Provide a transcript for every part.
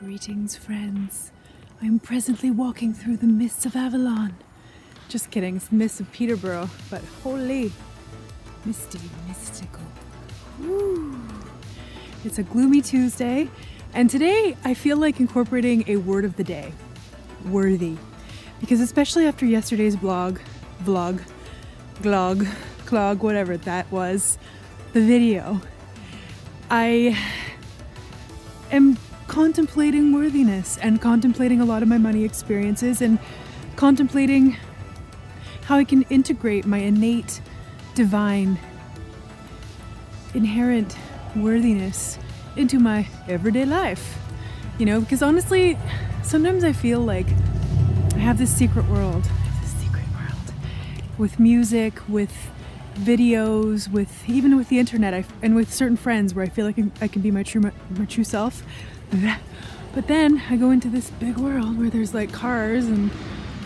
Greetings, friends. I am presently walking through the mists of Avalon. Just kidding, it's the mists of Peterborough, but holy, misty, mystical. Woo. It's a gloomy Tuesday, and today I feel like incorporating a word of the day. Worthy. Because especially after yesterday's clog, whatever that was, the video, I am contemplating worthiness and contemplating a lot of my money experiences and contemplating how I can integrate my innate, divine, inherent worthiness into my everyday life. You know, because honestly, sometimes I feel like I have this secret world. With music, with videos, even with the internet, and with certain friends where I feel like I can be my true self. But then I go into this big world where there's like cars and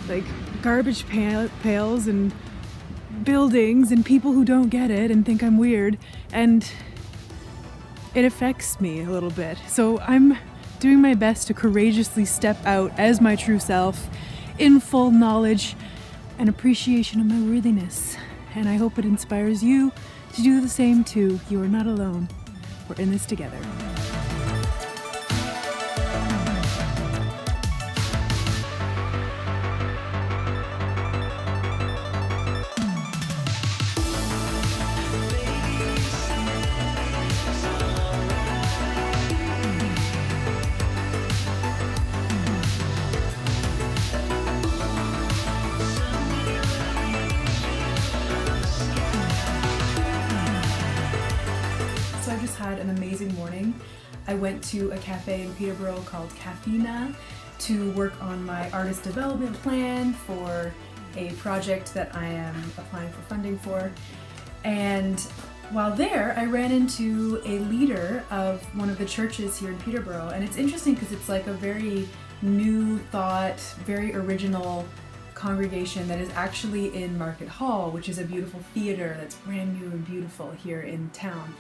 like garbage pails and buildings and people who don't get it and think I'm weird, and it affects me a little bit. So I'm doing my best to courageously step out as my true self in full knowledge and appreciation of my worthiness. And I hope it inspires you to do the same too. You are not alone. We're in this together. So I just had an amazing morning. I went to a cafe in Peterborough called Cafina to work on my artist development plan for a project that I am applying for funding for. And while there, I ran into a leader of one of the churches here in Peterborough. And it's interesting because it's like a very new thought, very original congregation that is actually in Market Hall, which is a beautiful theater that's brand new and beautiful here in town.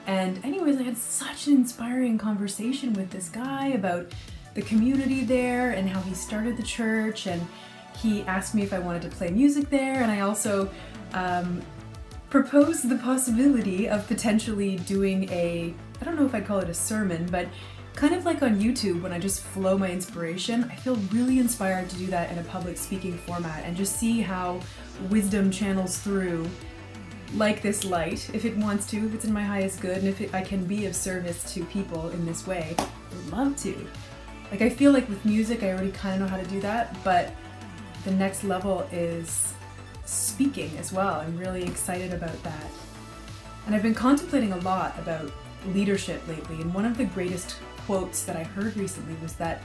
And anyways, I had such an inspiring conversation with this guy about the community there and how he started the church, and he asked me if I wanted to play music there, and I also proposed the possibility of potentially doing I don't know if I'd call it a sermon, but kind of like on YouTube when I just flow my inspiration. I feel really inspired to do that in a public speaking format and just see how wisdom channels through like this light, if it wants to, if it's in my highest good, and if I can be of service to people in this way, I'd love to. Like, I feel like with music, I already kind of know how to do that, but the next level is speaking as well. I'm really excited about that. And I've been contemplating a lot about leadership lately, and one of the greatest quotes that I heard recently was that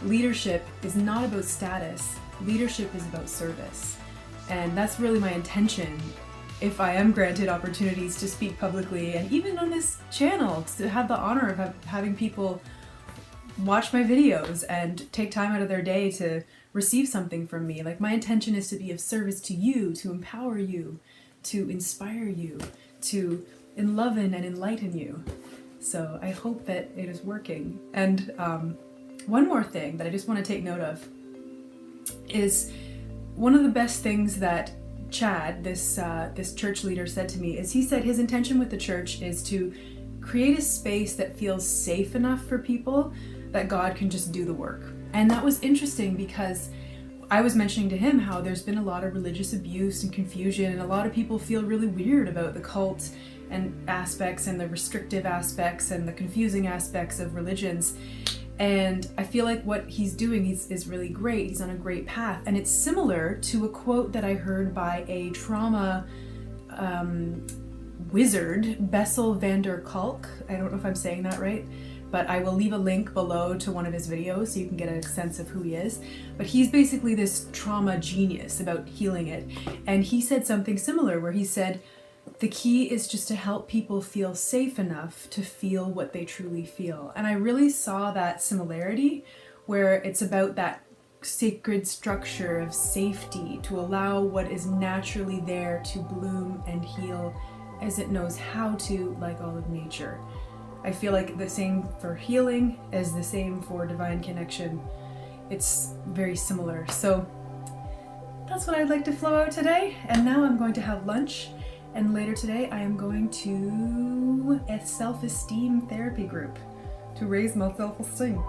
leadership is not about status, leadership is about service. And that's really my intention if I am granted opportunities to speak publicly, and even on this channel, to have the honor of having people watch my videos and take time out of their day to receive something from me. Like, my intention is to be of service to you, to empower you, to inspire you, to enliven and enlighten you. So I hope that it is working. And one more thing that I just want to take note of is one of the best things that Chad, this church leader, said to me is he said his intention with the church is to create a space that feels safe enough for people that God can just do the work. And that was interesting because I was mentioning to him how there's been a lot of religious abuse and confusion, and a lot of people feel really weird about the cult and aspects and the restrictive aspects and the confusing aspects of religions. And I feel like what he's doing is really great. He's on a great path. And it's similar to a quote that I heard by a trauma wizard, Bessel van der Kolk. I don't know if I'm saying that right, but I will leave a link below to one of his videos so you can get a sense of who he is. But he's basically this trauma genius about healing it. And he said something similar where he said, the key is just to help people feel safe enough to feel what they truly feel. And I really saw that similarity where it's about that sacred structure of safety to allow what is naturally there to bloom and heal as it knows how to, like all of nature. I feel like the same for healing is the same for divine connection. It's very similar. So that's what I'd like to flow out today. And now I'm going to have lunch. And later today, I am going to a self-esteem therapy group to raise my self-esteem.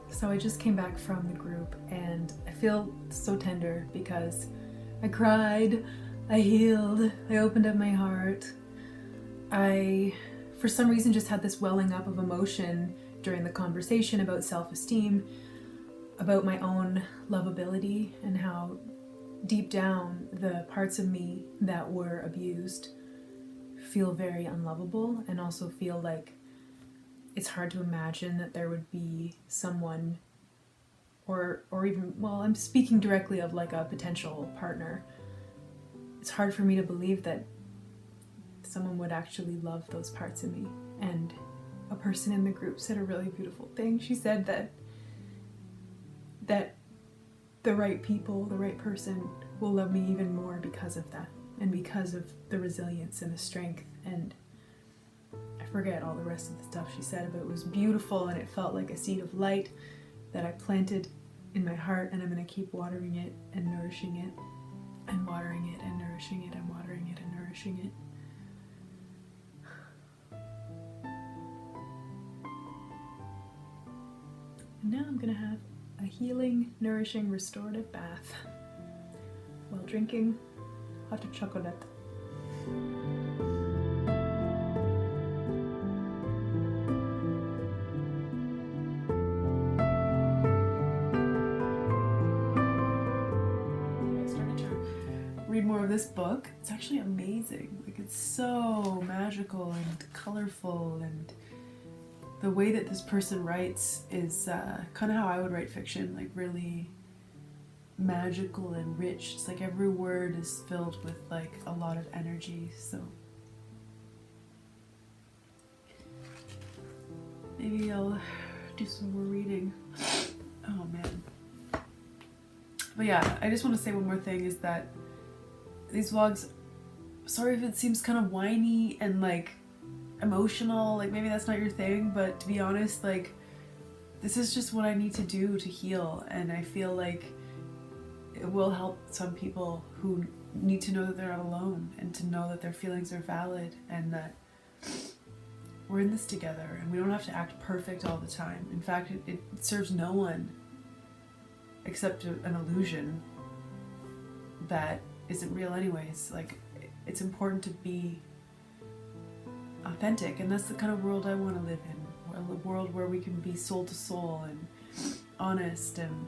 So I just came back from the group and I feel so tender because I cried, I healed, I opened up my heart. I, for some reason, just had this welling up of emotion during the conversation about self-esteem, about my own lovability, and how deep down the parts of me that were abused feel very unlovable, and also feel like it's hard to imagine that there would be someone or even, well, I'm speaking directly of like a potential partner. It's hard for me to believe that someone would actually love those parts of me. And a person in the group said a really beautiful thing. She said that the right people, the right person will love me even more because of that, and because of the resilience and the strength. And I forget all the rest of the stuff she said, but it was beautiful, and it felt like a seed of light that I planted in my heart, and I'm going to keep watering it and nourishing it and watering it and nourishing it and watering it and nourishing it. And now I'm going to have a healing, nourishing, restorative bath while drinking hot chocolate. Read more of this book. It's actually amazing. Like, it's so magical and colorful, and the way that this person writes is kind of how I would write fiction, like really magical and rich. It's like every word is filled with like a lot of energy. So maybe I'll do some more reading. Oh man. But yeah, I just want to say one more thing, is that these vlogs, sorry if it seems kind of whiny and like emotional, like maybe that's not your thing, but to be honest, like this is just what I need to do to heal, and I feel like it will help some people who need to know that they're not alone, and to know that their feelings are valid, and that we're in this together, and we don't have to act perfect all the time. In fact, it serves no one except an illusion that isn't real anyways. Like, it's important to be authentic, and that's the kind of world I want to live in. A world where we can be soul to soul and honest and